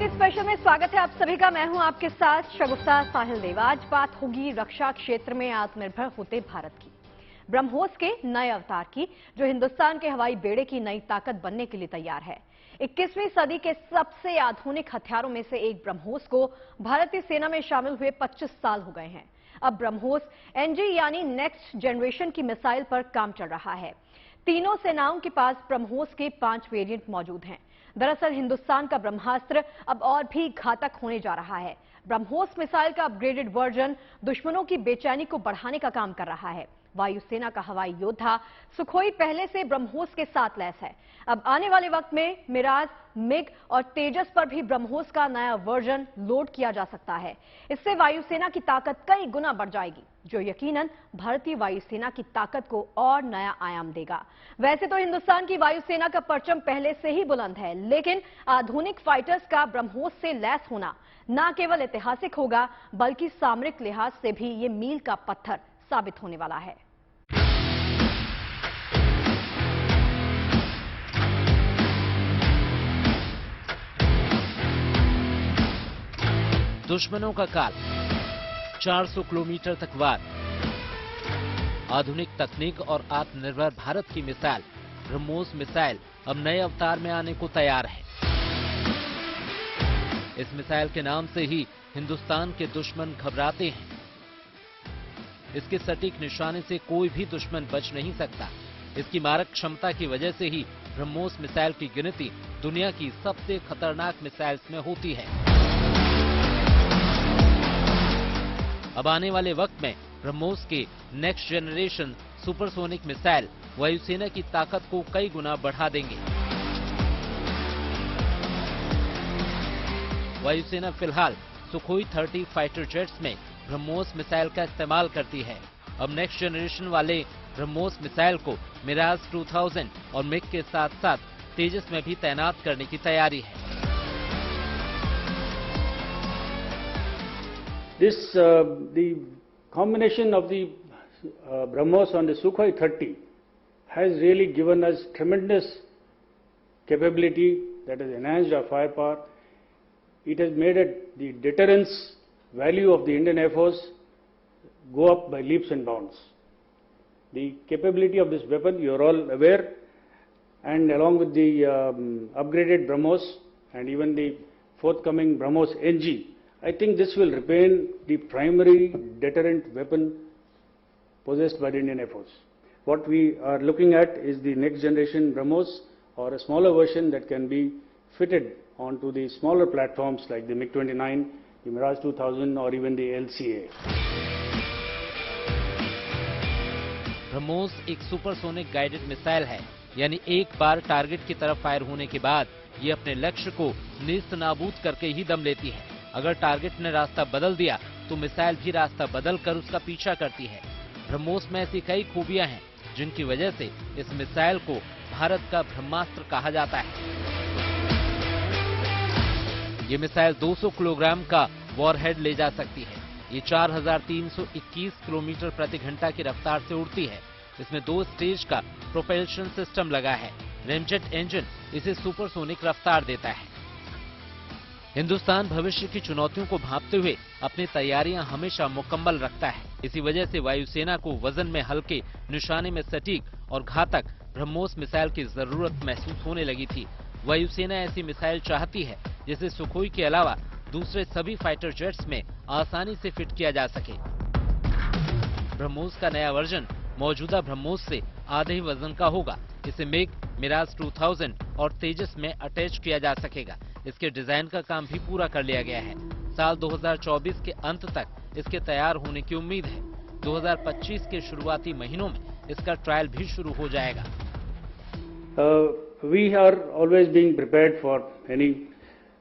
क्रांति स्पेशल में स्वागत है आप सभी का। मैं हूं आपके साथ शगुफ्ता साहिल देव। आज बात होगी रक्षा क्षेत्र में आत्मनिर्भर होते भारत की, ब्रह्मोस के नए अवतार की, जो हिंदुस्तान के हवाई बेड़े की नई ताकत बनने के लिए तैयार है। 21वीं सदी के सबसे आधुनिक हथियारों में से एक ब्रह्मोस को भारतीय सेना में शामिल हुए 25 साल हो गए हैं। अब ब्रह्मोस एनजी यानी नेक्स्ट जनरेशन की मिसाइल पर काम चल रहा है। तीनों सेनाओं के पास ब्रह्मोस के 5 वेरिएंट मौजूद हैं। दरअसल हिंदुस्तान का ब्रह्मास्त्र अब और भी घातक होने जा रहा है। ब्रह्मोस मिसाइल का अपग्रेडेड वर्जन दुश्मनों की बेचैनी को बढ़ाने का काम कर रहा है। वायुसेना का हवाई योद्धा सुखोई पहले से ब्रह्मोस के साथ लैस है। अब आने वाले वक्त में मिराज, मिग और तेजस पर भी ब्रह्मोस का नया वर्जन लोड किया जा सकता है। इससे वायुसेना की ताकत कई गुना बढ़ जाएगी, जो यकीनन भारतीय वायुसेना की ताकत को और नया आयाम देगा। वैसे तो हिंदुस्तान की वायुसेना का परचम पहले से ही बुलंद है, लेकिन आधुनिक फाइटर्स का ब्रह्मोस से लैस होना न केवल ऐतिहासिक होगा, बल्कि सामरिक लिहाज से भी ये मील का पत्थर साबित होने वाला है। दुश्मनों का काल, 400 किलोमीटर तक वार, आधुनिक तकनीक और आत्मनिर्भर भारत की मिसाइल ब्रह्मोस मिसाइल अब नए अवतार में आने को तैयार है। इस मिसाइल के नाम से ही हिंदुस्तान के दुश्मन घबराते हैं। इसके सटीक निशाने से कोई भी दुश्मन बच नहीं सकता। इसकी मारक क्षमता की वजह से ही ब्रह्मोस मिसाइल की गिनती दुनिया की सबसे खतरनाक मिसाइल्स में होती है। अब आने वाले वक्त में ब्रह्मोस के नेक्स्ट जनरेशन सुपरसोनिक मिसाइल वायुसेना की ताकत को कई गुना बढ़ा देंगे। वायुसेना फिलहाल सुखोई 30 फाइटर जेट्स में ब्रह्मोस मिसाइल का इस्तेमाल करती है। अब नेक्स्ट जनरेशन वाले ब्रह्मोस मिसाइल को मिराज 2000 और मिग के साथ साथ तेजस में भी तैनात करने की तैयारी है। The combination of the BrahMos on the Sukhoi 30 has really given us tremendous capability that has enhanced our firepower. It has made the deterrence value of the Indian Air Force go up by leaps and bounds. The capability of this weapon, you are all aware, and along with the upgraded BrahMos and even the forthcoming BrahMos NG, I think this will remain the primary deterrent weapon possessed by the Indian Air Force. What we are looking at is the next generation BrahMos, or a smaller version that can be fitted onto the smaller platforms like the MiG-29, the Mirage 2000 or even the LCA. BrahMos एक supersonic guided missile है, यानी एक बार target की तरफ fire होने के बाद ये अपने लक्ष्य को नेस्त नाबूद करके ही दम लेती है। अगर टारगेट ने रास्ता बदल दिया तो मिसाइल भी रास्ता बदल कर उसका पीछा करती है। ब्रह्मोस में ऐसी कई खूबियां हैं जिनकी वजह से इस मिसाइल को भारत का ब्रह्मास्त्र कहा जाता है। ये मिसाइल 200 किलोग्राम का वॉरहेड ले जा सकती है। ये 4321 किलोमीटर प्रति घंटा की रफ्तार से उड़ती है। इसमें 2 स्टेज का प्रोपल्शन सिस्टम लगा है। रेमजेट इंजन इसे सुपरसोनिक रफ्तार देता है। हिंदुस्तान भविष्य की चुनौतियों को भांपते हुए अपनी तैयारियां हमेशा मुकम्मल रखता है। इसी वजह से वायुसेना को वजन में हल्के, निशाने में सटीक और घातक ब्रह्मोस मिसाइल की जरूरत महसूस होने लगी थी। वायुसेना ऐसी मिसाइल चाहती है जिसे सुखोई के अलावा दूसरे सभी फाइटर जेट्स में आसानी से फिट किया जा सके। ब्रह्मोस का नया वर्जन मौजूदा ब्रह्मोस से आधे वजन का होगा। इसे मिग, मिराज 2000 और तेजस में अटैच किया जा सकेगा। इसके डिजाइन का काम भी पूरा कर लिया गया है। साल 2024 के अंत तक इसके तैयार होने की उम्मीद है। 2025 के शुरुआती महीनों में इसका ट्रायल भी शुरू हो जाएगा। We are always being prepared for any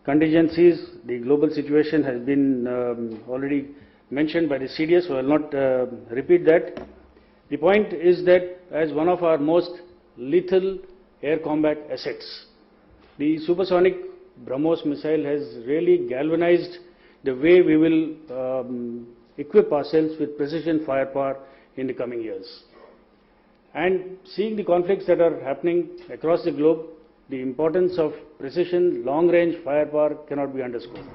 contingencies. The global situation has been already mentioned by the CDS, so I will not repeat that. The point is that as one of our most lethal air combat assets, the supersonic BrahMos missile has really galvanized the way we will equip ourselves with precision firepower in the coming years. And seeing the conflicts that are happening across the globe, the importance of precision, long-range firepower cannot be underscored.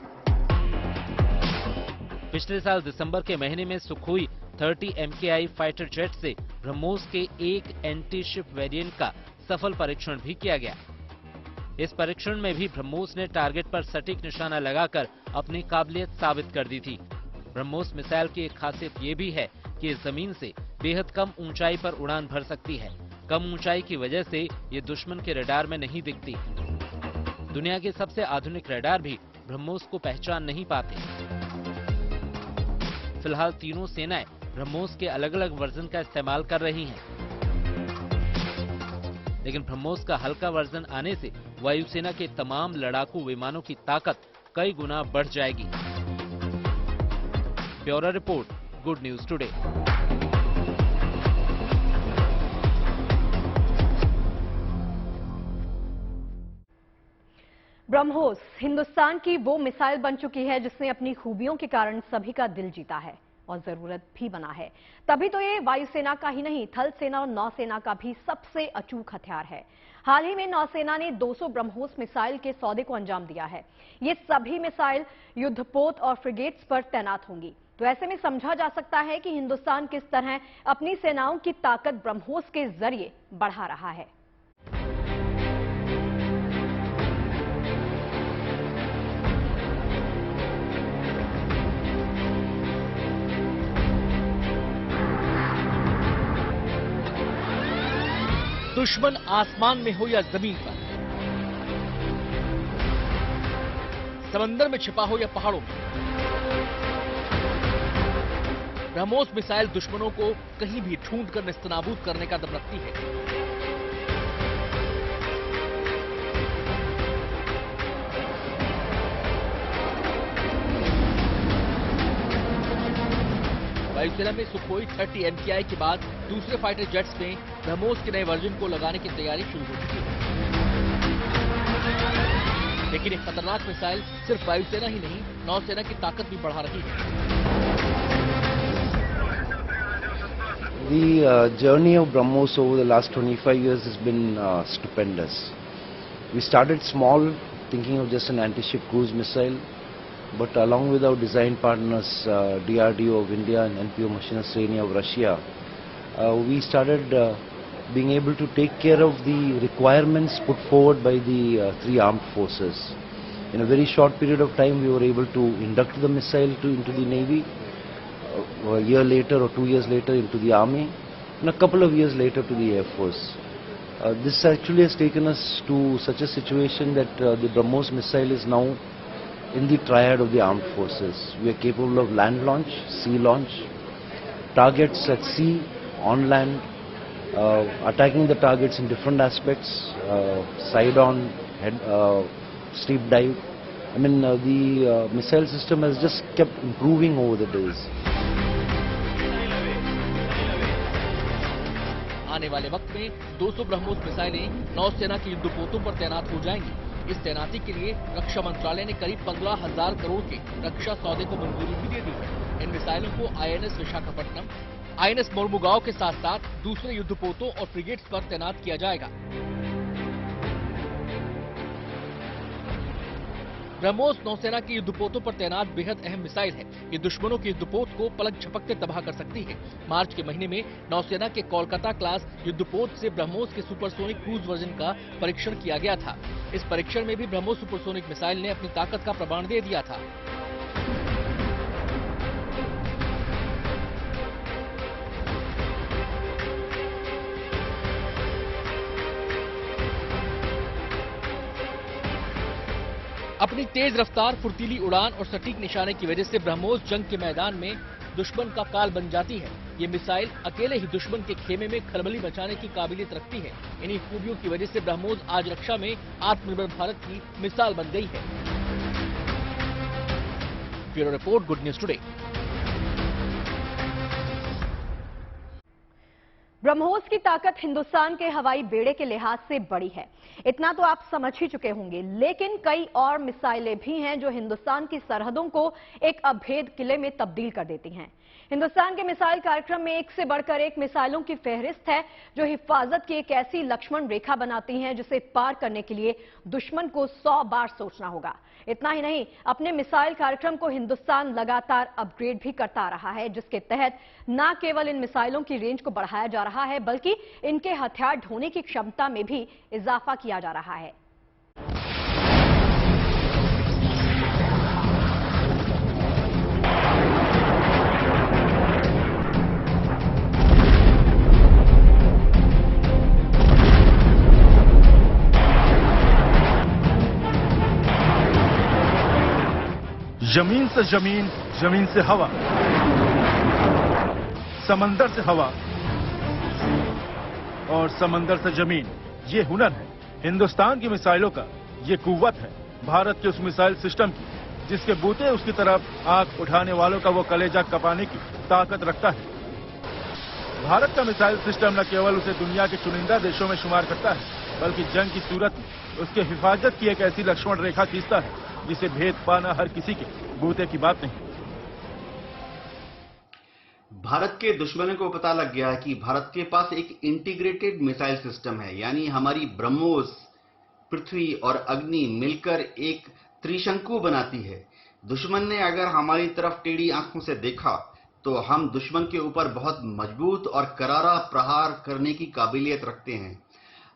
पिछले साल दिसंबर के महीने में Sukhoi 30 MKI fighter jet से ब्रह्मोस के एक anti ship variant का सफल परीक्षण भी किया गया। इस परीक्षण में भी ब्रह्मोस ने टारगेट पर सटीक निशाना लगाकर अपनी काबिलियत साबित कर दी थी। ब्रह्मोस मिसाइल की एक खासियत ये भी है कि जमीन से बेहद कम ऊंचाई पर उड़ान भर सकती है। कम ऊंचाई की वजह से ये दुश्मन के रडार में नहीं दिखती। दुनिया के सबसे आधुनिक रडार भी ब्रह्मोस को पहचान नहीं पाते। फिलहाल तीनों सेनाएं ब्रह्मोस के अलग अलग वर्जन का इस्तेमाल कर रही हैं। लेकिन ब्रह्मोस का हल्का वर्जन आने से वायुसेना के तमाम लड़ाकू विमानों की ताकत कई गुना बढ़ जाएगी। Bureau report, good news today. BrahMos Hindustan की वो मिसाइल बन चुकी है जिसने अपनी खूबियों के कारण सभी का दिल जीता है और जरूरत भी बना है। तभी तो ये वायुसेना का ही नहीं, थल सेना और नौसेना का भी सबसे अचूक हथियार है। हाल ही में नौसेना ने 200 ब्रह्मोस मिसाइल के सौदे को अंजाम दिया है। ये सभी मिसाइल युद्धपोत और फ्रिगेट्स पर तैनात होंगी। तो ऐसे में समझा जा सकता है कि हिंदुस्तान किस तरह अपनी सेनाओं की ताकत ब्रह्मोस के जरिए बढ़ा रहा है। दुश्मन आसमान में हो या जमीन पर, समंदर में छिपा हो या पहाड़ों में, ब्रह्मोस मिसाइल दुश्मनों को कहीं भी ढूंढकर नेस्तनाबूद करने का दम रखती है। वायुसेना में सुखोई 30 MKI के बाद दूसरे फाइटर जेट्स में ब्रह्मोस के नए वर्जन को लगाने की तैयारी शुरू हो चुकी है। लेकिन एक खतरनाक मिसाइल सिर्फ वायुसेना ही नहीं, नौसेना की ताकत भी बढ़ा रही है। The journey of BrahMos over the last 25 years has been stupendous. We started small, thinking of just an anti-ship cruise missile, but along with our design partners, DRDO of India and NPO Mashinastrenaya of Russia, we started being able to take care of the requirements put forward by the three armed forces. In a very short period of time, we were able to induct the missile into the Navy. A year later or 2 years later into the Army, and a couple of years later to the Air Force. This actually has taken us to such a situation that the BrahMos missile is now in the triad of the armed forces. We are capable of land launch, sea launch, targets at sea, on land, attacking the targets in different aspects, side on, head, steep dive. I mean, the missile system has just kept improving over the days. आने वाले वक्त में 200 ब्रह्मोस मिसाइलें नौसेना के युद्धपोतों पर तैनात हो जाएंगी। इस तैनाती के लिए रक्षा मंत्रालय ने करीब 15,000 करोड़ के रक्षा सौदे को मंजूरी भी दे दी है। इन मिसाइलों को INS विशाखापट्टनम, INS मोरमुगांव के साथ साथ दूसरे युद्धपोतों और फ्रिगेट्स पर तैनात किया जाएगा। ब्रह्मोस नौसेना के युद्धपोतों पर तैनात बेहद अहम मिसाइल है। ये दुश्मनों के युद्धपोत को पलक झपकते तबाह कर सकती है। मार्च के महीने में नौसेना के कोलकाता क्लास युद्धपोत से ब्रह्मोस के सुपरसोनिक क्रूज वर्जन का परीक्षण किया गया था। इस परीक्षण में भी ब्रह्मोस सुपरसोनिक मिसाइल ने अपनी ताकत का प्रमाण दे दिया था। अपनी तेज रफ्तार, फुर्तीली उड़ान और सटीक निशाने की वजह से ब्रह्मोस जंग के मैदान में दुश्मन का काल बन जाती है। ये मिसाइल अकेले ही दुश्मन के खेमे में खलबली मचाने की काबिलियत रखती है। इन्हीं खूबियों की वजह से ब्रह्मोस आज रक्षा में आत्मनिर्भर भारत की मिसाल बन गई है। Bureau report, good news today. BrahMos की ताकत हिंदुस्तान के हवाई बेड़े के लिहाज से बड़ी है, इतना तो आप समझ ही चुके होंगे। लेकिन कई और मिसाइलें भी हैं जो हिंदुस्तान की सरहदों को एक अभेद किले में तब्दील कर देती हैं। हिंदुस्तान के मिसाइल कार्यक्रम में एक से बढ़कर एक मिसाइलों की फहरिस्त है जो हिफाजत की एक ऐसी लक्ष्मण रेखा बनाती हैं जिसे पार करने के लिए दुश्मन को 100 बार सोचना होगा। इतना ही नहीं, अपने मिसाइल कार्यक्रम को हिंदुस्तान लगातार अपग्रेड भी करता रहा है, जिसके तहत न केवल इन मिसाइलों की रेंज को बढ़ाया जा रहा है बल्कि इनके हथियार ढोने की क्षमता में भी इजाफा किया जा रहा है। जमीन से जमीन, जमीन से हवा, समंदर से हवा और समंदर से जमीन, ये हुनर है हिंदुस्तान की मिसाइलों का। ये कुव्वत है भारत के उस मिसाइल सिस्टम की जिसके बूते उसकी तरफ आंख उठाने वालों का वो कलेजा कपाने की ताकत रखता है। भारत का मिसाइल सिस्टम न केवल उसे दुनिया के चुनिंदा देशों में शुमार करता है बल्कि जंग की सूरत में उसके हिफाजत की एक ऐसी लक्ष्मण रेखा खींचता है जिसे भेद पाना हर किसी के बूते की बात नहीं। भारत के दुश्मनों को पता लग गया है कि भारत के पास एक इंटीग्रेटेड मिसाइल सिस्टम है, यानी हमारी ब्रह्मोस, पृथ्वी और अग्नि मिलकर एक त्रिशंकु बनाती है। दुश्मन ने अगर हमारी तरफ टेढ़ी आंखों से देखा तो हम दुश्मन के ऊपर बहुत मजबूत और करारा प्रहार करने की काबिलियत रखते हैं।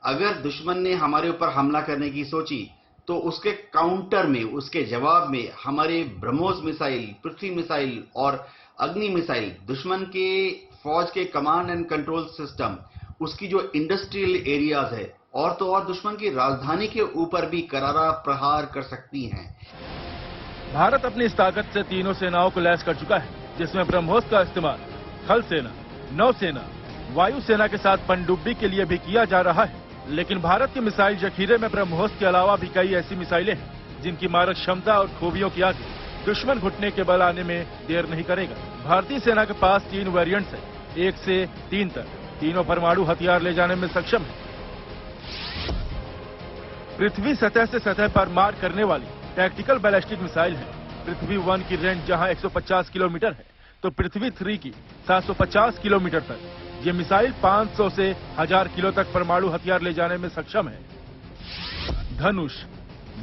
अगर दुश्मन ने हमारे ऊपर हमला करने की सोची तो उसके काउंटर में, उसके जवाब में हमारे ब्रह्मोस मिसाइल, पृथ्वी मिसाइल और अग्नि मिसाइल, दुश्मन के फौज के कमांड एंड कंट्रोल सिस्टम, उसकी जो इंडस्ट्रियल एरियाज है और तो और दुश्मन की राजधानी के ऊपर भी करारा प्रहार कर सकती हैं। भारत अपनी इस ताकत से तीनों सेनाओं को लैस कर चुका है, जिसमें ब्रह्मोस का इस्तेमाल थल सेना, नौसेना, वायुसेना के साथ पनडुब्बी के लिए भी किया जा रहा है। लेकिन भारत के मिसाइल जखीरे में ब्रह्मोस के अलावा भी कई ऐसी मिसाइलें हैं जिनकी मारक क्षमता और खूबियों की आगे दुश्मन घुटने के बल आने में देर नहीं करेगा। भारतीय सेना के पास 3 वेरिएंट्स हैं, 1 से 3 तक। तीनों परमाणु हथियार ले जाने में सक्षम है। पृथ्वी सतह से सतह पर मार करने वाली टैक्टिकल बैलिस्टिक मिसाइल है। पृथ्वी 1 की रेंज जहां 150 किलोमीटर है तो पृथ्वी 3 की 750 किलोमीटर तक। ये मिसाइल 500 से 1000 किलो तक परमाणु हथियार ले जाने में सक्षम है। धनुष,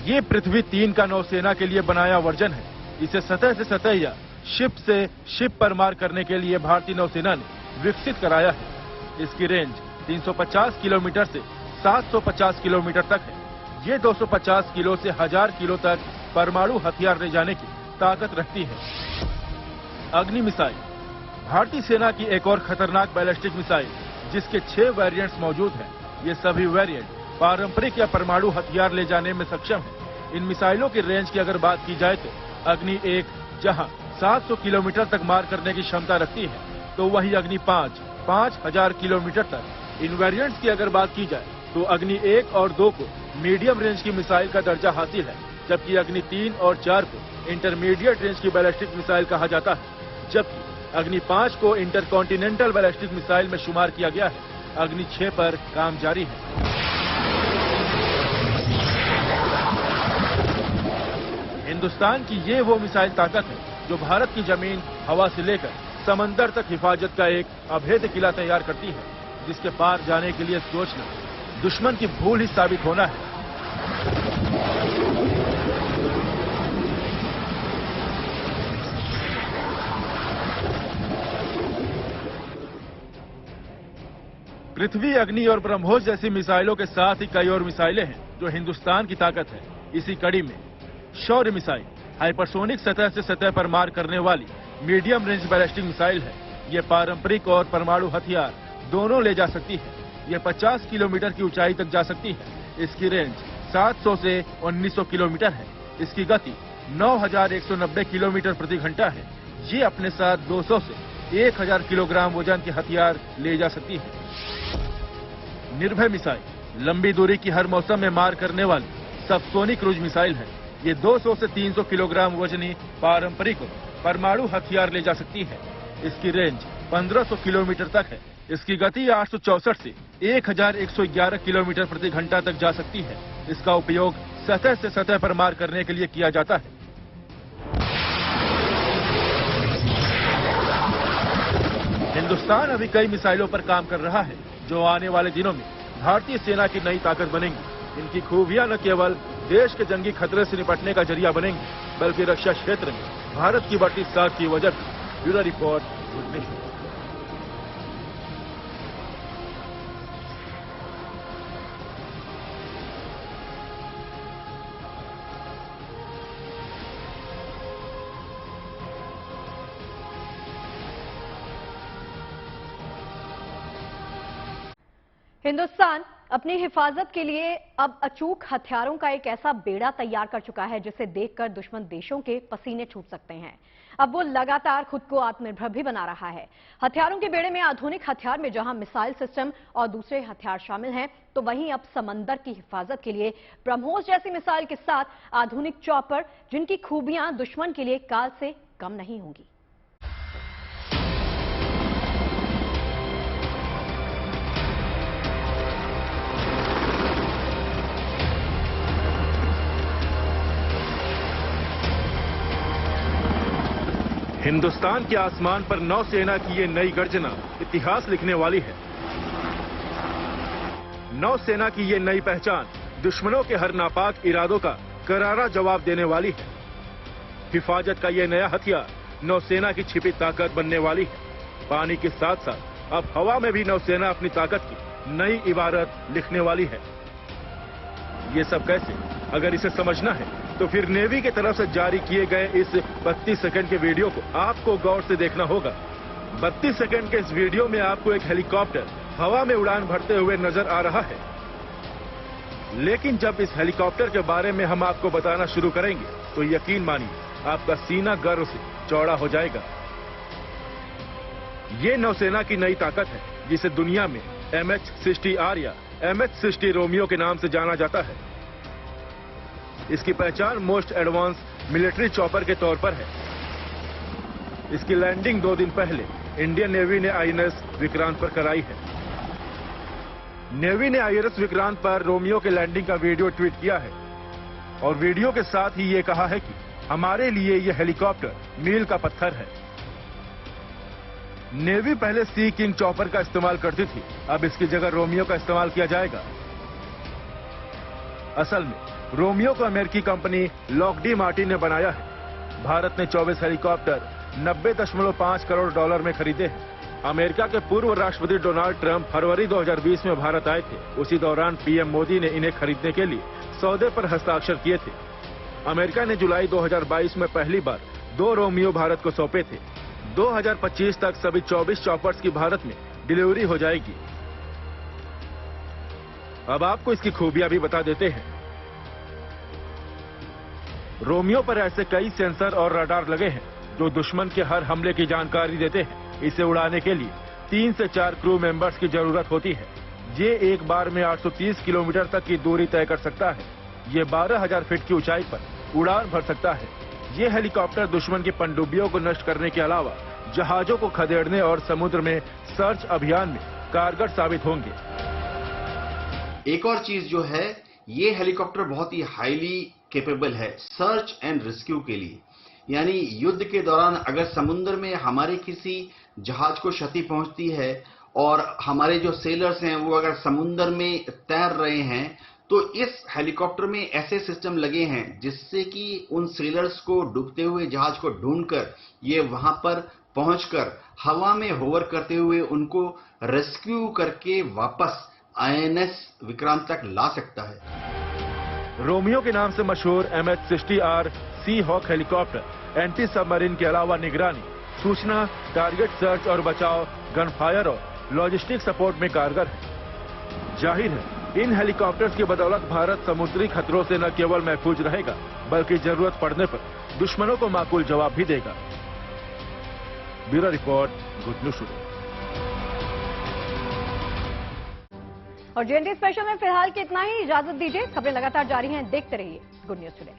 ये पृथ्वी 3 का नौसेना के लिए बनाया वर्जन है। इसे सतह से सतह या शिप से शिप पर मार करने के लिए भारतीय नौसेना ने विकसित कराया है। इसकी रेंज 350 किलोमीटर से 750 किलोमीटर तक है। ये 250 किलो से 1000 किलो तक परमाणु हथियार ले जाने की ताकत रखती है। अग्नि मिसाइल, भारतीय सेना की एक और खतरनाक बैलिस्टिक मिसाइल जिसके 6 वेरिएंट्स मौजूद हैं। ये सभी वेरिएंट पारंपरिक या परमाणु हथियार ले जाने में सक्षम है। इन मिसाइलों की रेंज की अगर बात की जाए तो अग्नि 1 जहां 700 किलोमीटर तक मार करने की क्षमता रखती है, तो वही अग्नि 5 5000 किलोमीटर तक। इन वेरिएंट्स की अगर बात की जाए तो अग्नि 1 और 2 को मीडियम रेंज की मिसाइल का दर्जा हासिल है, जबकि अग्नि 3 और 4 को इंटरमीडिएट रेंज की बैलिस्टिक मिसाइल कहा जाता है। जबकि अग्नि 5 को इंटरकॉन्टिनेंटल बैलिस्टिक मिसाइल में शुमार किया गया है। अग्नि 6 पर काम जारी है। हिंदुस्तान की ये वो मिसाइल ताकत है जो भारत की जमीन, हवा से लेकर समंदर तक हिफाजत का एक अभेद्य किला तैयार करती है, जिसके पार जाने के लिए सोचना दुश्मन की भूल ही साबित होना है। पृथ्वी, अग्नि और ब्रह्मोस जैसी मिसाइलों के साथ ही कई और मिसाइलें हैं जो हिंदुस्तान की ताकत है। इसी कड़ी में शौर्य मिसाइल हाइपरसोनिक सतह से सतह पर मार करने वाली मीडियम रेंज बैलिस्टिक मिसाइल है। ये पारंपरिक और परमाणु हथियार दोनों ले जा सकती है। ये 50 किलोमीटर की ऊंचाई तक जा सकती है। इसकी रेंज 700 से 1900 किलोमीटर है। इसकी गति 9190 किलोमीटर प्रति घंटा है। ये अपने साथ 200 से 1000 किलोग्राम वजन के हथियार ले जा सकती है। निर्भय मिसाइल लंबी दूरी की हर मौसम में मार करने वाली सबसोनिक क्रूज मिसाइल है। ये 200 से 300 किलोग्राम वजनी पारंपरिक परमाणु हथियार ले जा सकती है। इसकी रेंज 1500 किलोमीटर तक है। इसकी गति 864 से 1111 किलोमीटर प्रति घंटा तक जा सकती है। इसका उपयोग सतह से सतह पर मार करने के लिए किया जाता है। हिंदुस्तान अभी कई मिसाइलों पर काम कर रहा है जो आने वाले दिनों में भारतीय सेना की नई ताकत बनेंगी। इनकी खूबियां न केवल देश के जंगी खतरे से निपटने का जरिया बनेंगी, बल्कि रक्षा क्षेत्र में भारत की बढ़ती साख की वजह भी। Bureau report, good news. Hindustan अपनी हिफाजत के लिए अब अचूक हथियारों का एक ऐसा बेड़ा तैयार कर चुका है जिसे देखकर दुश्मन देशों के पसीने छूट सकते हैं। अब वो लगातार खुद को आत्मनिर्भर भी बना रहा है। हथियारों के बेड़े में आधुनिक हथियार में जहां मिसाइल सिस्टम और दूसरे हथियार शामिल हैं, तो वहीं अब समंदर की हिफाजत के लिए ब्रह्मोस जैसी मिसाइल के साथ आधुनिक चॉपर, जिनकी खूबियां दुश्मन के लिए काल से कम नहीं होंगी। हिंदुस्तान के आसमान पर नौसेना की ये नई गर्जना इतिहास लिखने वाली है। नौसेना की ये नई पहचान दुश्मनों के हर नापाक इरादों का करारा जवाब देने वाली है। हिफाजत का ये नया हथियार नौसेना की छिपी ताकत बनने वाली है। पानी के साथ साथ अब हवा में भी नौसेना अपनी ताकत की नई इबारत लिखने वाली है। ये सब कैसे? अगर इसे समझना है तो फिर नेवी की तरफ से जारी किए गए इस 32 सेकंड के वीडियो को आपको गौर से देखना होगा। 32 सेकंड के इस वीडियो में आपको एक हेलीकॉप्टर हवा में उड़ान भरते हुए नजर आ रहा है। लेकिन जब इस हेलीकॉप्टर के बारे में हम आपको बताना शुरू करेंगे तो यकीन मानिए, आपका सीना गर्व से चौड़ा हो जाएगा। ये नौसेना की नई ताकत है जिसे दुनिया में MH-60R या MH-60 रोमियो के नाम से जाना जाता है। इसकी पहचान मोस्ट एडवांस मिलिट्री चॉपर के तौर पर है। इसकी लैंडिंग 2 दिन पहले इंडियन नेवी ने INS विक्रांत पर कराई है। नेवी ने INS विक्रांत पर रोमियो के लैंडिंग का वीडियो ट्वीट किया है और वीडियो के साथ ही ये कहा है कि हमारे लिए यह हेलीकॉप्टर मील का पत्थर है। नेवी पहले सी किंग चॉपर का इस्तेमाल करती थी, अब इसकी जगह रोमियो का इस्तेमाल किया जाएगा। असल में रोमियो को अमेरिकी कंपनी लॉकहीड मार्टिन ने बनाया है। भारत ने 24 हेलीकॉप्टर 90.5 करोड़ डॉलर में खरीदे हैं। अमेरिका के पूर्व राष्ट्रपति डोनाल्ड ट्रंप फरवरी 2020 में भारत आए थे। उसी दौरान पीएम मोदी ने इन्हें खरीदने के लिए सौदे पर हस्ताक्षर किए थे। अमेरिका ने जुलाई 2022 में पहली बार 2 रोमियो भारत को सौंपे थे। 2025 तक सभी 24 चॉपर्स की भारत में डिलीवरी हो जाएगी। अब आपको इसकी खूबियां भी बता देते हैं। रोमियो पर ऐसे कई सेंसर और रडार लगे हैं जो दुश्मन के हर हमले की जानकारी देते हैं। इसे उड़ाने के लिए 3 से 4 क्रू मेंबर्स की जरूरत होती है। ये एक बार में 830 किलोमीटर तक की दूरी तय कर सकता है। ये 12,000 फीट की ऊंचाई पर उड़ान भर सकता है। ये हेलीकॉप्टर दुश्मन की पनडुब्बियों को नष्ट करने के अलावा जहाजों को खदेड़ने और समुद्र में सर्च अभियान में कारगर साबित होंगे। एक और चीज जो है, ये हेलीकॉप्टर बहुत ही हाईली कैपेबल है सर्च एंड रेस्क्यू के लिए। यानी युद्ध के दौरान अगर समुद्र में हमारे किसी जहाज को क्षति पहुंचती है और हमारे जो सेलर्स हैं वो अगर समुद्र में तैर रहे हैं, तो इस हेलीकॉप्टर में ऐसे सिस्टम लगे हैं जिससे कि उन सेलर्स को डूबते हुए जहाज को ढूंढकर ये वहां पर पहुंचकर हवा में होवर करते हुए उनको रेस्क्यू करके वापस INS विक्रांत तक ला सकता है। रोमियो के नाम से मशहूर MH-60R सी हॉक हेलीकॉप्टर एंटी सबमरीन के अलावा निगरानी, सूचना, टारगेट सर्च और बचाव, गन फायर और लॉजिस्टिक सपोर्ट में कारगर है। जाहिर है इन हेलीकॉप्टर्स की बदौलत भारत समुद्री खतरों से न केवल महफूज रहेगा बल्कि जरूरत पड़ने पर दुश्मनों को माकूल जवाब भी देगा। Bureau report, good news today. और JNT स्पेशल में फिलहाल के इतना ही। इजाजत दीजिए, खबरें लगातार जारी हैं, देखते रहिए गुड न्यूज टुडे।